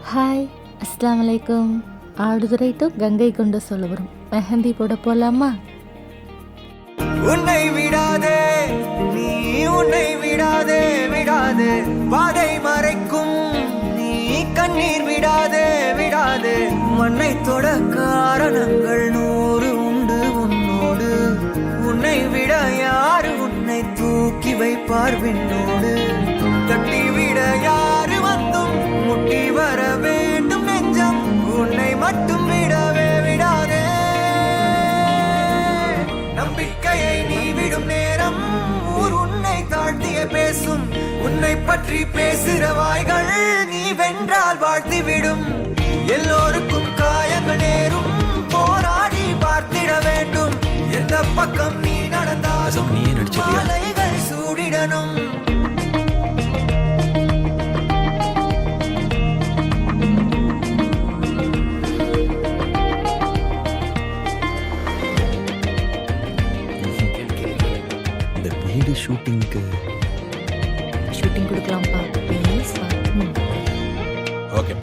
Hi, அஸ்ஸலாமு அலைக்கும். Aduthurai to Ganga கொண்ட சோழபுரம் மெஹந்தி போட போலாமா? உன்னை விடாதே நீ உன்னை விடாதே விடாதே பாதை மறைக்கும் நீ கண்ணீர் விடாதே விடாதே மண்ணை தொட காரணங்கள் 100 உண்டு உன்னோடு உன்னை விட யாரு உன்னை தூக்கி வைப்பார் விண்ணோடு கட்டிவிட யாரு வந்தும் முட்டி வர வேண்டும் நெஞ்சம் உன்னை மட்டும் விடவே விடாதே நம்பிக்கையை நீ விடும் நேரம் ஊர் உன்னை தாழ்த்திய பேசும் உன்னை பற்றி பேசுகிற வாய்கள் நீ வென்றால் வாழ்த்திவிடும் எல்லோருக்கும் காயங்கள் நேரும் போராடி பார்த்திட வேண்டும் எந்த பக்கம் நீ நடந்தாலும் மாலைகள் சூடிடணும். இந்த வீடு ஷூட்டிங்க்கு ஷூட்டிங் கொடுக்கலாம்ப்பா, ப்ளீஸ். ஓகே.